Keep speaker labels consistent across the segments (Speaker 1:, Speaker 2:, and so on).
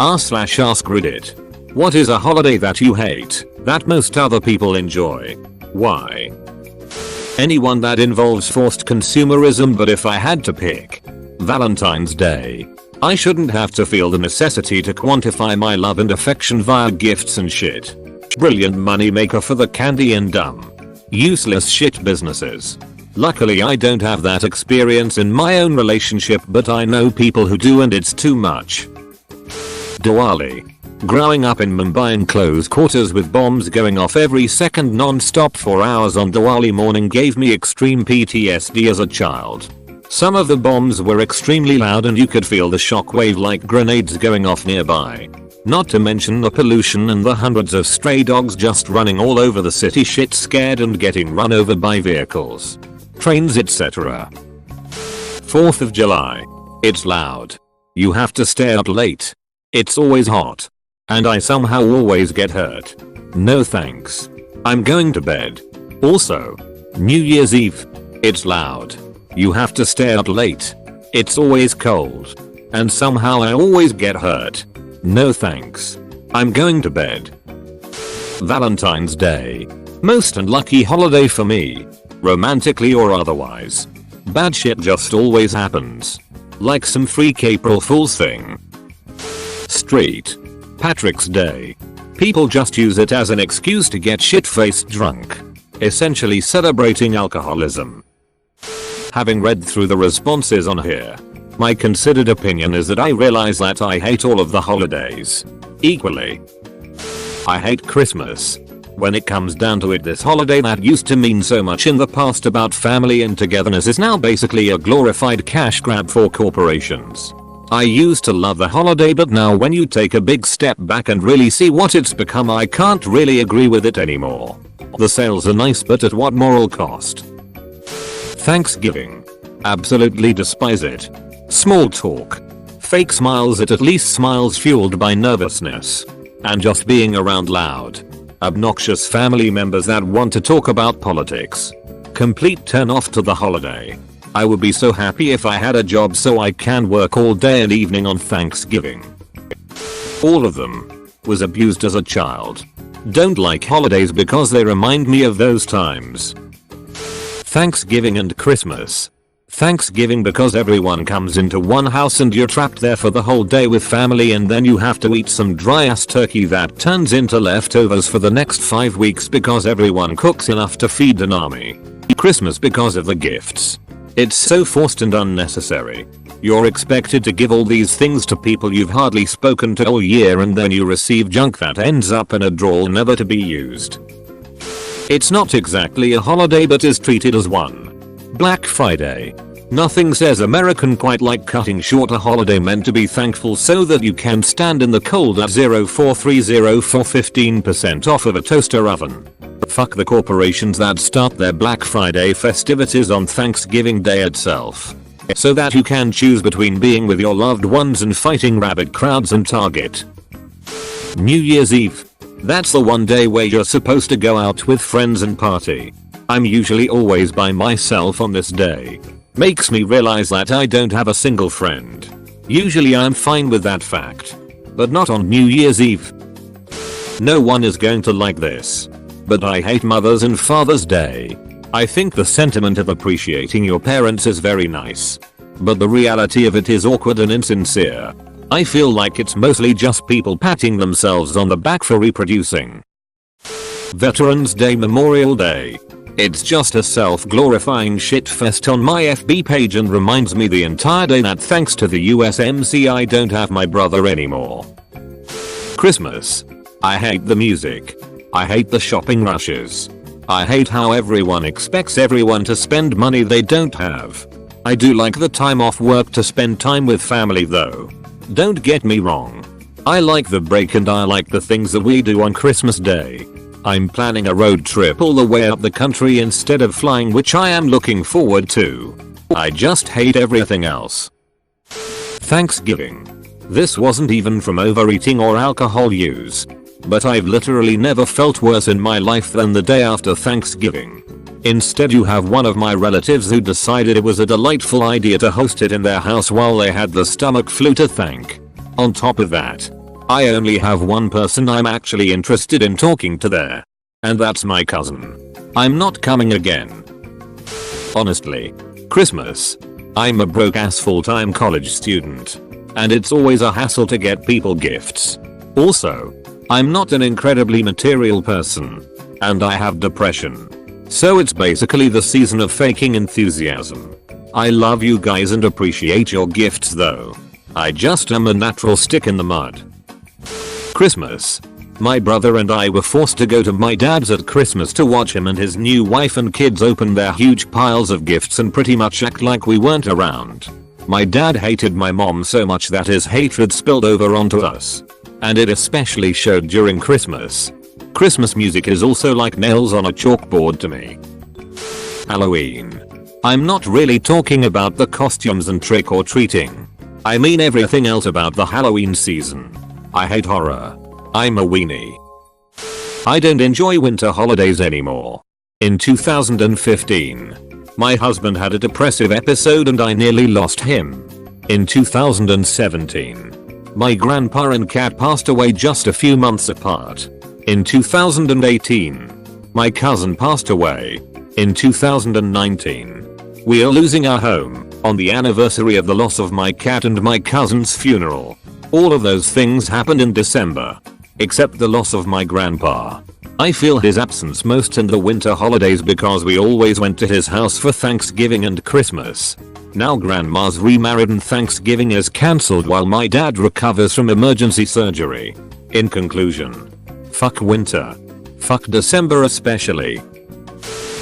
Speaker 1: r/AskReddit. What is a holiday that you hate, that most other people enjoy? Why? Anyone that involves forced consumerism, but if I had to pick, Valentine's Day. I shouldn't have to feel the necessity to quantify my love and affection via gifts and shit. Brilliant money maker for the candy and dumb, useless shit businesses. Luckily I don't have that experience in my own relationship, but I know people who do and it's too much. Diwali. Growing up in Mumbai in close quarters with bombs going off every second non-stop for hours on Diwali morning gave me extreme PTSD as a child. Some of the bombs were extremely loud and you could feel the shockwave like grenades going off nearby. Not to mention the pollution and the hundreds of stray dogs just running all over the city shit scared and getting run over by vehicles, trains, etc. 4th of July. It's loud. You have to stay up late. It's always hot. And I somehow always get hurt. No thanks. I'm going to bed. Also, New Year's Eve. It's loud. You have to stay up late. It's always cold. And somehow I always get hurt. No thanks. I'm going to bed. Valentine's Day. Most unlucky holiday for me. Romantically or otherwise. Bad shit just always happens. Like some freak April Fool's thing. Street. Patrick's Day. People just use it as an excuse to get shit-faced drunk. Essentially celebrating alcoholism. Having read through the responses on here, my considered opinion is that I realize that I hate all of the holidays equally. I hate Christmas. When it comes down to it, this holiday that used to mean so much in the past about family and togetherness is now basically a glorified cash grab for corporations. I used to love the holiday, but now when you take a big step back and really see what it's become, I can't really agree with it anymore. The sales are nice, but at what moral cost? Thanksgiving. Absolutely despise it. Small talk. Fake smiles, at least smiles fueled by nervousness. And just being around loud, obnoxious family members that want to talk about politics. Complete turn off to the holiday. I would be so happy if I had a job so I can work all day and evening on Thanksgiving. All of them. Was abused as a child. Don't like holidays because they remind me of those times. Thanksgiving and Christmas. Thanksgiving because everyone comes into one house and you're trapped there for the whole day with family, and then you have to eat some dry ass turkey that turns into leftovers for the next 5 weeks because everyone cooks enough to feed an army. Christmas because of the gifts. It's so forced and unnecessary. You're expected to give all these things to people you've hardly spoken to all year, and then you receive junk that ends up in a drawer never to be used. It's not exactly a holiday but is treated as one. Black Friday. Nothing says American quite like cutting short a holiday meant to be thankful so that you can stand in the cold at 04304 for 15% off of a toaster oven. Fuck the corporations that start their Black Friday festivities on Thanksgiving Day itself. So that you can choose between being with your loved ones and fighting rabid crowds in Target. New Year's Eve. That's the one day where you're supposed to go out with friends and party. I'm usually always by myself on this day. Makes me realize that I don't have a single friend. Usually I'm fine with that fact. But not on New Year's Eve. No one is going to like this. But I hate Mother's and Father's Day. I think the sentiment of appreciating your parents is very nice. But the reality of it is awkward and insincere. I feel like it's mostly just people patting themselves on the back for reproducing. Veterans Day, Memorial Day. It's just a self-glorifying shitfest on my FB page and reminds me the entire day that thanks to the USMC I don't have my brother anymore. Christmas. I hate the music. I hate the shopping rushes. I hate how everyone expects everyone to spend money they don't have. I do like the time off work to spend time with family though. Don't get me wrong. I like the break and I like the things that we do on Christmas Day. I'm planning a road trip all the way up the country instead of flying, which I am looking forward to. I just hate everything else. Thanksgiving. This wasn't even from overeating or alcohol use. But I've literally never felt worse in my life than the day after Thanksgiving. Instead you have one of my relatives who decided it was a delightful idea to host it in their house while they had the stomach flu to thank. On top of that, I only have one person I'm actually interested in talking to there. And that's my cousin. I'm not coming again. Honestly. Christmas. I'm a broke ass full-time college student. And it's always a hassle to get people gifts. Also, I'm not an incredibly material person. And I have depression. So it's basically the season of faking enthusiasm. I love you guys and appreciate your gifts though. I just am a natural stick in the mud. Christmas. My brother and I were forced to go to my dad's at Christmas to watch him and his new wife and kids open their huge piles of gifts and pretty much act like we weren't around. My dad hated my mom so much that his hatred spilled over onto us. And it especially showed during Christmas. Christmas music is also like nails on a chalkboard to me. Halloween. I'm not really talking about the costumes and trick or treating. I mean everything else about the Halloween season. I hate horror. I'm a weenie. I don't enjoy winter holidays anymore. In 2015, my husband had a depressive episode and I nearly lost him. In 2017, my grandpa and cat passed away just a few months apart. In 2018, my cousin passed away. In 2019, we are losing our home on the anniversary of the loss of my cat and my cousin's funeral. All of those things happened in December. Except the loss of my grandpa. I feel his absence most in the winter holidays because we always went to his house for Thanksgiving and Christmas. Now grandma's remarried and Thanksgiving is cancelled while my dad recovers from emergency surgery. In conclusion, fuck winter. Fuck December especially.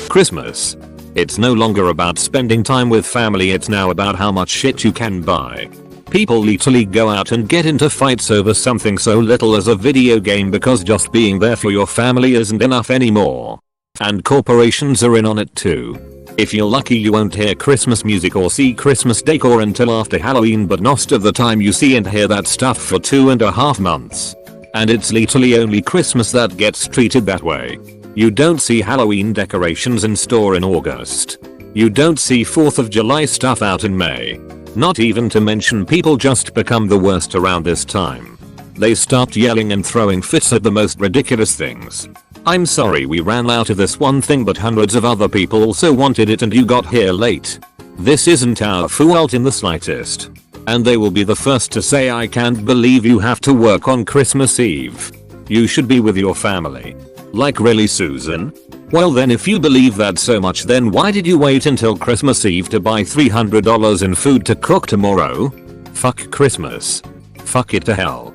Speaker 1: Christmas. It's no longer about spending time with family, it's now about how much shit you can buy. People literally go out and get into fights over something so little as a video game because just being there for your family isn't enough anymore. And corporations are in on it too. If you're lucky you won't hear Christmas music or see Christmas decor until after Halloween, but most of the time you see and hear that stuff for 2.5 months. And it's literally only Christmas that gets treated that way. You don't see Halloween decorations in store in August. You don't see 4th of July stuff out in May. Not even to mention people just become the worst around this time. They start yelling and throwing fits at the most ridiculous things. I'm sorry we ran out of this one thing, but hundreds of other people also wanted it and you got here late. This isn't our fault in the slightest. And they will be the first to say I can't believe you have to work on Christmas Eve. You should be with your family. Like really, Susan? Well then, if you believe that so much, then why did you wait until Christmas Eve to buy $300 in food to cook tomorrow? Fuck Christmas. Fuck it to hell.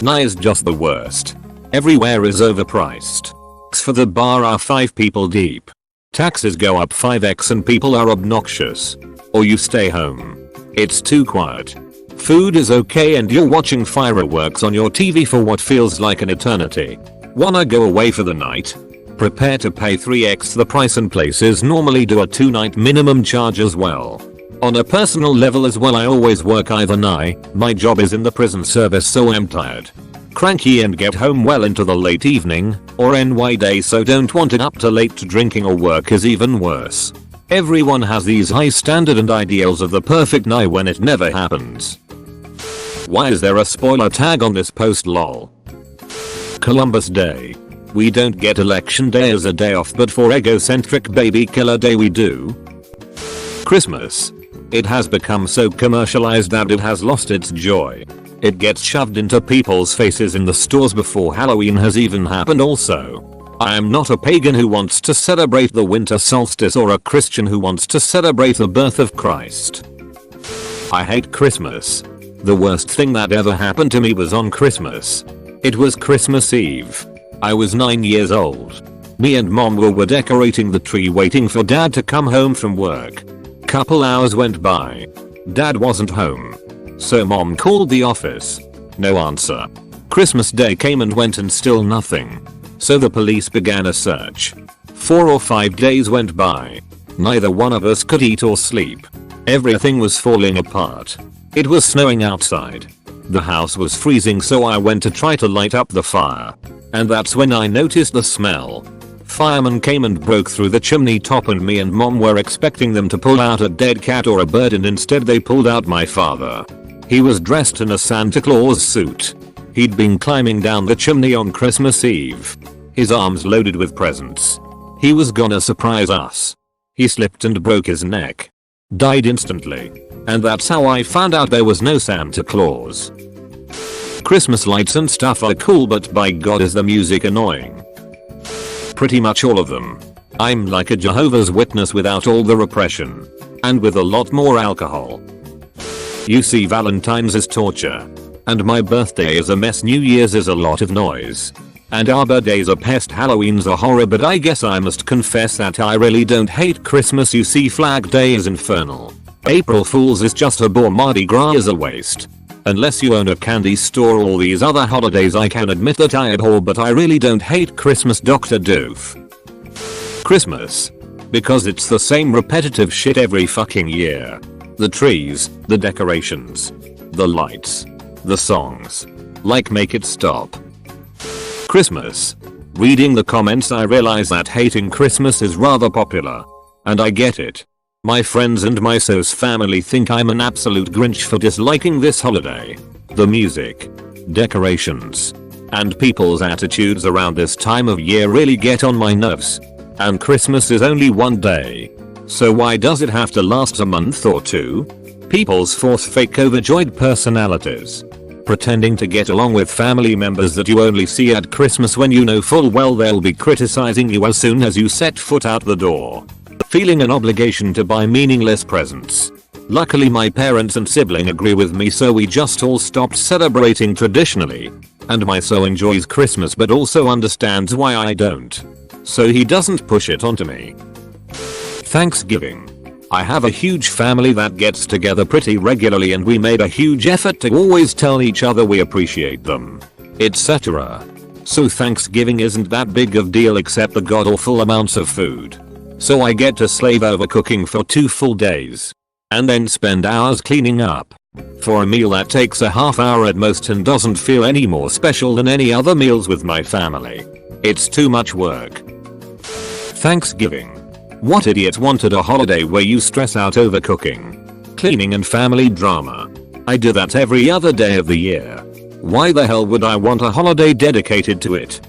Speaker 1: Nah is just the worst. Everywhere is overpriced. For the bar are 5 people deep. Taxes go up 5x and people are obnoxious. Or you stay home. It's too quiet. Food is okay and you're watching fireworks on your TV for what feels like an eternity. Wanna go away for the night? Prepare to pay 3x the price, and places normally do a 2-night minimum charge as well. On a personal level as well, I always work either night. My job is in the prison service, so I'm tired, cranky and get home well into the late evening, or NY day, so don't want it up to late to drinking or work is even worse. Everyone has these high standard and ideals of the perfect night when it never happens. Why is there a spoiler tag on this post, lol? Columbus Day. We don't get election day as a day off, but for egocentric baby killer day we do. Christmas. It has become so commercialized that it has lost its joy. It gets shoved into people's faces in the stores before Halloween has even happened. Also, I am not a pagan who wants to celebrate the winter solstice or a Christian who wants to celebrate the birth of Christ. I hate Christmas. The worst thing that ever happened to me was on Christmas. It was Christmas Eve. I was 9 years old. Me and mom were decorating the tree waiting for dad to come home from work. Couple hours went by. Dad wasn't home. So mom called the office. No answer. Christmas Day came and went and still nothing. So the police began a search. 4 or 5 days went by. Neither one of us could eat or sleep. Everything was falling apart. It was snowing outside. The house was freezing, so I went to try to light up the fire. And that's when I noticed the smell. Firemen came and broke through the chimney top, and me and mom were expecting them to pull out a dead cat or a bird, and instead they pulled out my father. He was dressed in a Santa Claus suit. He'd been climbing down the chimney on Christmas Eve. His arms loaded with presents. He was gonna surprise us. He slipped and broke his neck. Died instantly. And that's how I found out there was no Santa Claus. Christmas lights and stuff are cool, but by God is the music annoying. Pretty much all of them. I'm like a Jehovah's Witness without all the repression. And with a lot more alcohol. You see, Valentine's is torture. And my birthday is a mess. New Year's is a lot of noise. And Arbor Day's a pest. Halloween's a horror, but I guess I must confess that I really don't hate Christmas. You see, Flag Day is infernal. April Fool's is just a bore. Mardi Gras is a waste. Unless you own a candy store. All these other holidays I can admit that I abhor, but I really don't hate Christmas. Dr. Doof. Christmas. Because it's the same repetitive shit every fucking year. The trees, the decorations, the lights, the songs. Like, make it stop. Christmas. Reading the comments I realize that hating Christmas is rather popular. And I get it. My friends and my Sauce family think I'm an absolute Grinch for disliking this holiday. The music, decorations, and people's attitudes around this time of year really get on my nerves. And Christmas is only one day. So why does it have to last a month or two? People's force fake overjoyed personalities. Pretending to get along with family members that you only see at Christmas when you know full well they'll be criticizing you as soon as you set foot out the door. Feeling an obligation to buy meaningless presents. Luckily my parents and sibling agree with me, so we just all stopped celebrating traditionally. And my so enjoys Christmas but also understands why I don't. So he doesn't push it onto me. Thanksgiving. I have a huge family that gets together pretty regularly, and we made a huge effort to always tell each other we appreciate them, etc. So Thanksgiving isn't that big of deal except the god awful amounts of food. So I get to slave over cooking for 2 full days. And then spend hours cleaning up. For a meal that takes a half hour at most and doesn't feel any more special than any other meals with my family. It's too much work. Thanksgiving. What idiot wanted a holiday where you stress out over cooking, cleaning and family drama? I do that every other day of the year. Why the hell would I want a holiday dedicated to it?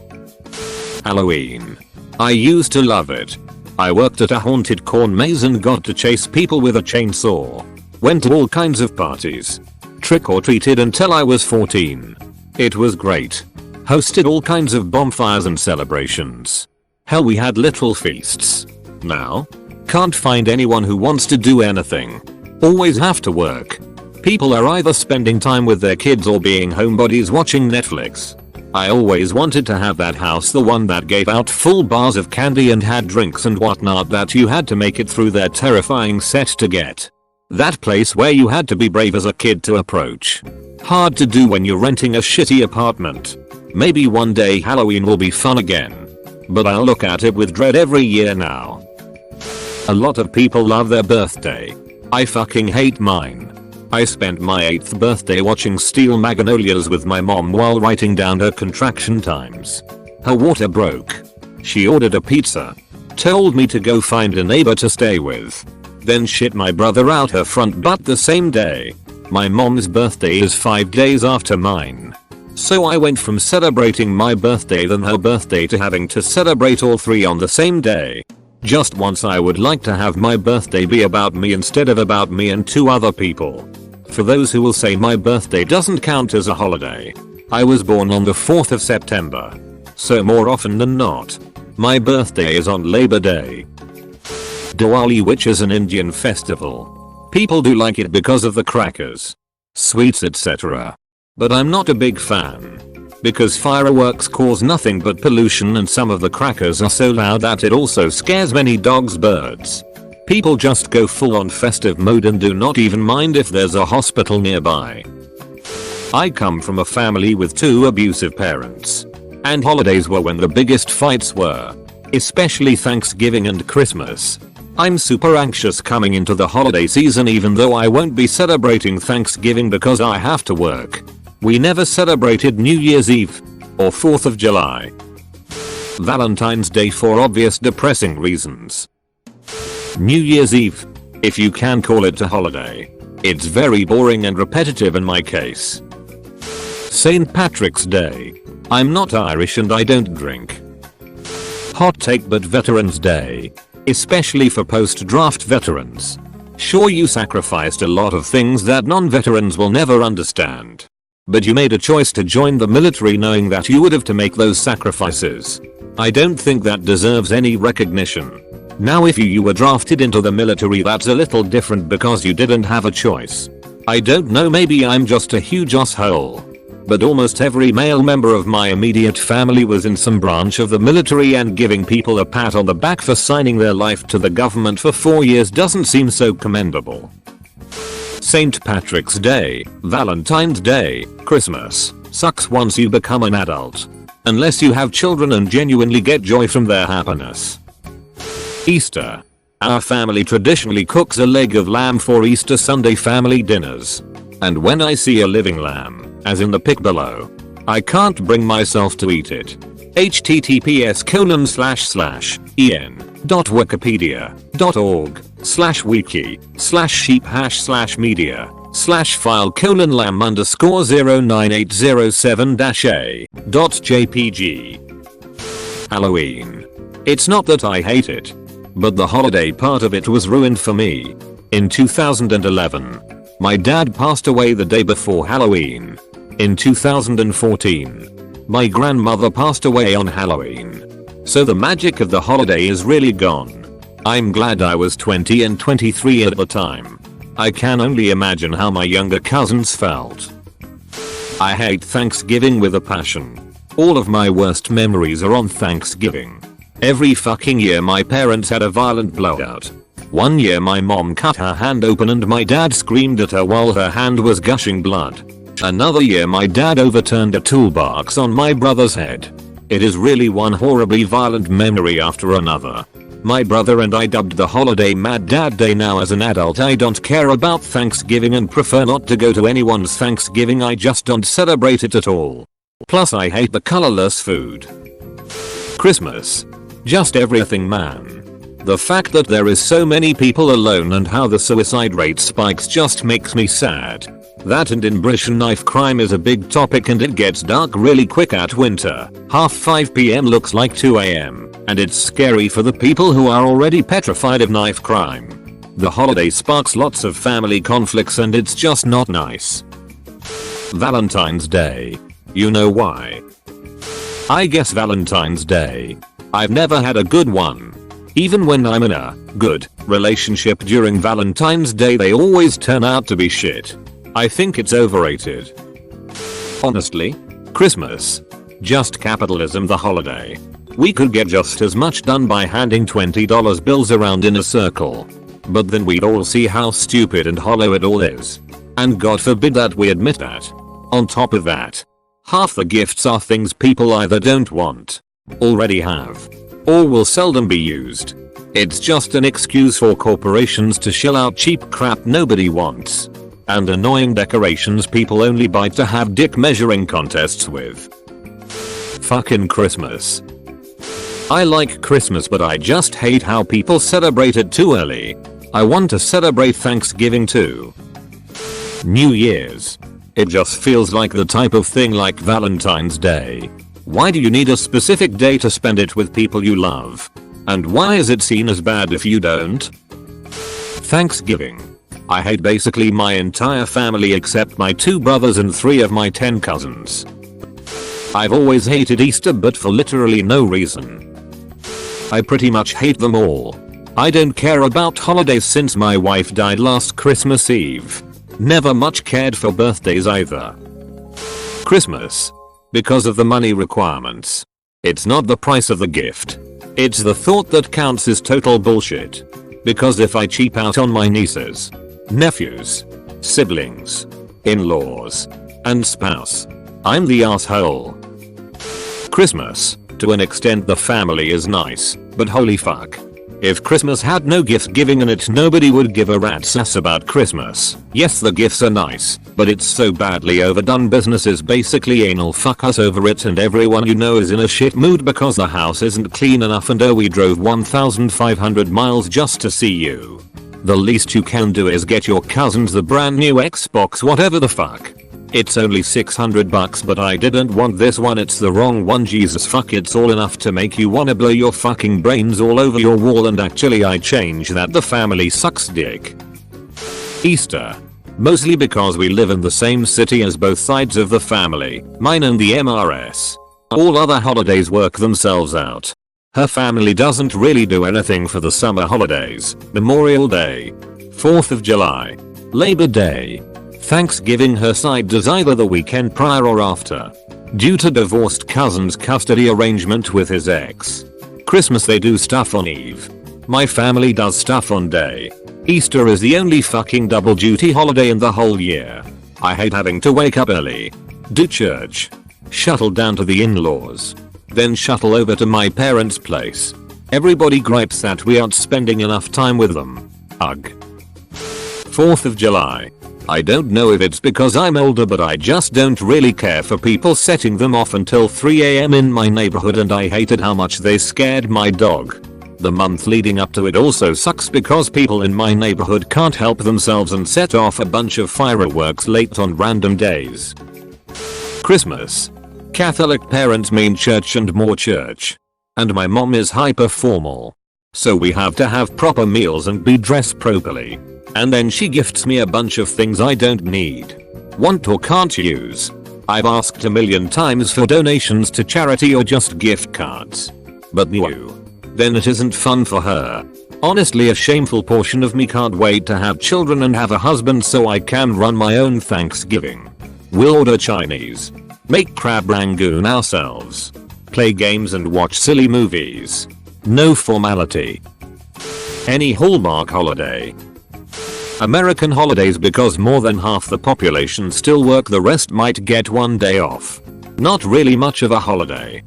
Speaker 1: Halloween. I used to love it. I worked at a haunted corn maze and got to chase people with a chainsaw. Went to all kinds of parties. Trick-or-treated until I was 14. It was great. Hosted all kinds of bonfires and celebrations. Hell, we had little feasts. Now? Can't find anyone who wants to do anything. Always have to work. People are either spending time with their kids or being homebodies watching Netflix. I always wanted to have that house, the one that gave out full bars of candy and had drinks and whatnot that you had to make it through their terrifying set to get. That place where you had to be brave as a kid to approach. Hard to do when you're renting a shitty apartment. Maybe one day Halloween will be fun again. But I'll look at it with dread every year now. A lot of people love their birthday. I fucking hate mine. I spent my 8th birthday watching Steel Magnolias with my mom while writing down her contraction times. Her water broke. She ordered a pizza. Told me to go find a neighbor to stay with. Then shit my brother out her front butt the same day. My mom's birthday is 5 days after mine. So I went from celebrating my birthday then her birthday to having to celebrate all 3 on the same day. Just once I would like to have my birthday be about me instead of about me and 2 other people. For those who will say my birthday doesn't count as a holiday, I was born on the 4th of September. So more often than not, my birthday is on Labor Day. Diwali, which is an Indian festival. People do like it because of the crackers, sweets, etc. But I'm not a big fan. Because fireworks cause nothing but pollution and some of the crackers are so loud that it also scares many dogs, birds. People just go full on festive mode and do not even mind if there's a hospital nearby. I come from a family with 2 abusive parents. And holidays were when the biggest fights were. Especially Thanksgiving and Christmas. I'm super anxious coming into the holiday season even though I won't be celebrating Thanksgiving because I have to work. We never celebrated New Year's Eve or 4th of July. Valentine's Day for obvious depressing reasons. New Year's Eve, if you can call it a holiday. It's very boring and repetitive in my case. St. Patrick's Day. I'm not Irish and I don't drink. Hot take, but Veterans Day. Especially for post-draft veterans. Sure, you sacrificed a lot of things that non-veterans will never understand. But you made a choice to join the military knowing that you would have to make those sacrifices. I don't think that deserves any recognition. Now if you were drafted into the military, that's a little different because you didn't have a choice. I don't know, maybe I'm just a huge asshole. But almost every male member of my immediate family was in some branch of the military, and giving people a pat on the back for signing their life to the government for 4 years doesn't seem so commendable. St. Patrick's Day, Valentine's Day, Christmas sucks once you become an adult. Unless you have children and genuinely get joy from their happiness. Easter. Our family traditionally cooks a leg of lamb for Easter Sunday family dinners. And when I see a living lamb, as in the pic below, I can't bring myself to eat it. https://en.wikipedia.org/wiki/sheep/media/file:/lam_09807-a.jpg. Halloween. It's not that I hate it, but the holiday part of it was ruined for me. In 2011, my dad passed away the day before Halloween. In 2014, my grandmother passed away on Halloween. So the magic of the holiday is really gone. I'm glad I was 20 and 23 at the time. I can only imagine how my younger cousins felt. I hate Thanksgiving with a passion. All of my worst memories are on Thanksgiving. Every fucking year my parents had a violent blowout. One year my mom cut her hand open and my dad screamed at her while her hand was gushing blood. Another year my dad overturned a toolbox on my brother's head. It is really one horribly violent memory after another. My brother and I dubbed the holiday Mad Dad Day. Now as an adult I don't care about Thanksgiving and prefer not to go to anyone's Thanksgiving. I just don't celebrate it at all. Plus I hate the colorless food. Christmas. Just everything, man. The fact that there is so many people alone and how the suicide rate spikes just makes me sad. That and in knife crime is a big topic, and it gets dark really quick at winter. Half 5 PM looks like 2 AM, and it's scary for the people who are already petrified of knife crime. The holiday sparks lots of family conflicts and it's just not nice. Valentine's Day. You know why? I guess Valentine's Day. I've never had a good one. Even when I'm in a good relationship during Valentine's Day, they always turn out to be shit. I think it's overrated. Honestly, Christmas. Just capitalism, the holiday. We could get just as much done by handing $20 bills around in a circle. But then we'd all see how stupid and hollow it all is. And God forbid that we admit that. On top of that, half the gifts are things people either don't want, already have, or will seldom be used. It's just an excuse for corporations to shell out cheap crap nobody wants. And annoying decorations people only buy to have dick measuring contests with. Fucking Christmas. I like Christmas, but I just hate how people celebrate it too early. I want to celebrate Thanksgiving too. New Year's. It just feels like the type of thing like Valentine's Day. Why do you need a specific day to spend it with people you love? And why is it seen as bad if you don't? Thanksgiving. I hate basically my entire family except my 2 brothers and 3 of my 10 cousins. I've always hated Easter, but for literally no reason. I pretty much hate them all. I don't care about holidays since my wife died last Christmas Eve. Never much cared for birthdays either. Christmas. Because of the money requirements. It's not the price of the gift. It's the thought that counts is total bullshit. Because if I cheap out on my nieces, nephews, siblings, in-laws, and spouse, I'm the asshole. Christmas. To an extent the family is nice, but holy fuck. If Christmas had no gift giving in it, nobody would give a rat's ass about Christmas. Yes, the gifts are nice, but it's so badly overdone. Businesses basically anal fuck us over it, and everyone you know is in a shit mood because the house isn't clean enough and oh, we drove 1,500 miles just to see you. The least you can do is get your cousins the brand new Xbox, whatever the fuck. It's only 600 bucks, but I didn't want this one, it's the wrong one. Jesus fuck, it's all enough to make you wanna blow your fucking brains all over your wall, and actually I change that, the family sucks dick. Easter. Mostly because we live in the same city as both sides of the family, mine and the MRS. All other holidays work themselves out. Her family doesn't really do anything for the summer holidays. Memorial Day, 4th of July, Labor Day, Thanksgiving. Her side does either the weekend prior or after, due to divorced cousin's custody arrangement with his ex. Christmas they do stuff on Eve. My family does stuff on day. Easter is the only fucking double duty holiday in the whole year. I hate having to wake up early, do church, shuttle down to the in-laws, then shuttle over to my parents' place. Everybody gripes that we aren't spending enough time with them. Ugh. 4th of July. I don't know if it's because I'm older, but I just don't really care for people setting them off until 3 AM in my neighborhood, and I hated how much they scared my dog. The month leading up to it also sucks because people in my neighborhood can't help themselves and set off a bunch of fireworks late on random days. Christmas. Catholic parents mean church and more church. And my mom is hyper formal. So we have to have proper meals and be dressed properly. And then she gifts me a bunch of things I don't need, want or can't use. I've asked a million times for donations to charity or just gift cards. But no. Then it isn't fun for her. Honestly, a shameful portion of me can't wait to have children and have a husband so I can run my own Thanksgiving. We'll order Chinese, make crab rangoon ourselves, play games and watch silly movies. No formality. Any Hallmark holiday. American holidays, because more than half the population still work, the rest might get one day off. Not really much of a holiday.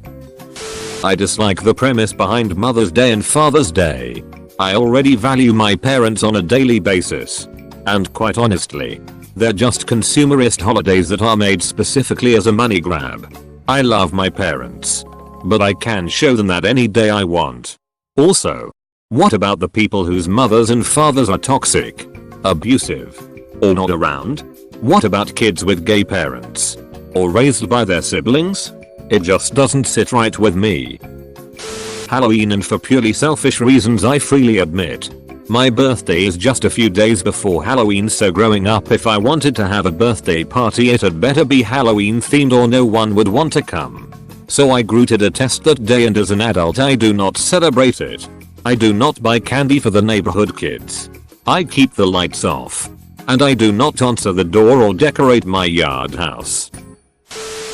Speaker 1: I dislike the premise behind Mother's Day and Father's Day. I already value my parents on a daily basis. And quite honestly, they're just consumerist holidays that are made specifically as a money grab. I love my parents, but I can show them that any day I want. Also, what about the people whose mothers and fathers are toxic, abusive, or not around? What about kids with gay parents? Or raised by their siblings? It just doesn't sit right with me. Halloween, and for purely selfish reasons I freely admit. My birthday is just a few days before Halloween, so growing up if I wanted to have a birthday party it had better be Halloween themed or no one would want to come. So I grew to detest that day, and as an adult I do not celebrate it. I do not buy candy for the neighborhood kids. I keep the lights off. And I do not answer the door or decorate my yard house.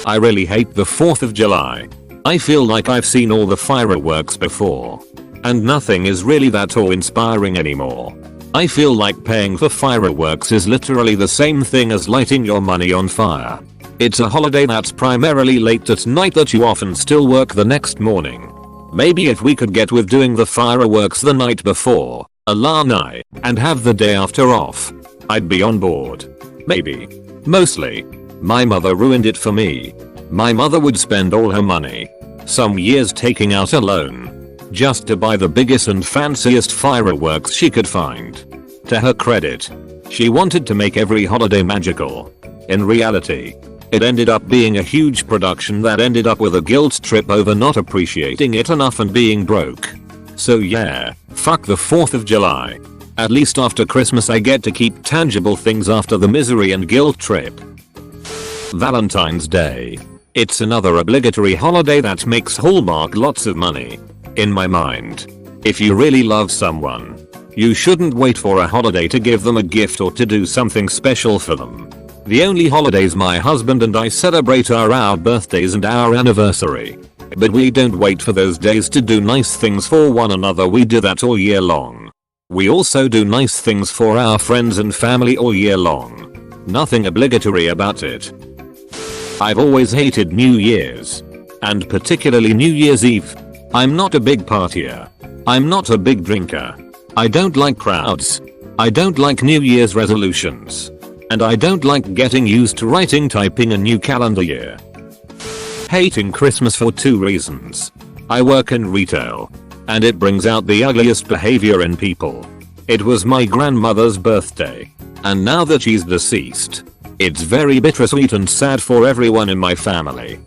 Speaker 1: I really hate the 4th of July. I feel like I've seen all the fireworks before. And nothing is really that awe-inspiring anymore. I feel like paying for fireworks is literally the same thing as lighting your money on fire. It's a holiday that's primarily late at night that you often still work the next morning. Maybe if we could get with doing the fireworks the night before, Alani, and have the day after off, I'd be on board. Maybe. Mostly. My mother ruined it for me. My mother would spend all her money, some years taking out a loan, just to buy the biggest and fanciest fireworks she could find. To her credit, she wanted to make every holiday magical. In reality, it ended up being a huge production that ended up with a guilt trip over not appreciating it enough and being broke. So yeah, fuck the 4th of July. At least after Christmas I get to keep tangible things after the misery and guilt trip. Valentine's Day. It's another obligatory holiday that makes Hallmark lots of money. In my mind, if you really love someone, you shouldn't wait for a holiday to give them a gift or to do something special for them. The only holidays my husband and I celebrate are our birthdays and our anniversary. But we don't wait for those days to do nice things for one another, we do that all year long. We also do nice things for our friends and family all year long. Nothing obligatory about it. I've always hated New Year's. And particularly New Year's Eve. I'm not a big partier. I'm not a big drinker. I don't like crowds. I don't like New Year's resolutions. And I don't like getting used to typing a new calendar year. Hating Christmas for 2 reasons. I work in retail. And it brings out the ugliest behavior in people. It was my grandmother's birthday. And now that she's deceased, It's very bittersweet and sad for everyone in my family.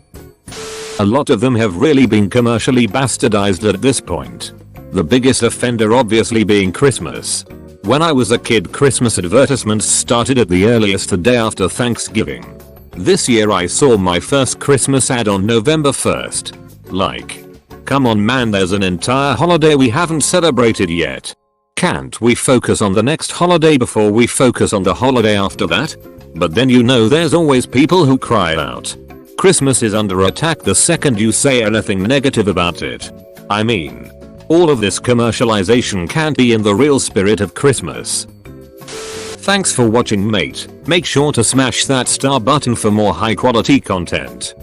Speaker 1: A lot of them have really been commercially bastardized at this point. The biggest offender obviously being Christmas. When I was a kid, Christmas advertisements started at the earliest the day after Thanksgiving. This year I saw my first Christmas ad on November 1st. Like, come on man, there's an entire holiday we haven't celebrated yet. Can't we focus on the next holiday before we focus on the holiday after that? But then you know there's always people who cry out, Christmas is under attack the second you say anything negative about it. I mean, all of this commercialization can't be in the real spirit of Christmas. Thanks for watching mate. Make sure to smash that star button for more high quality content.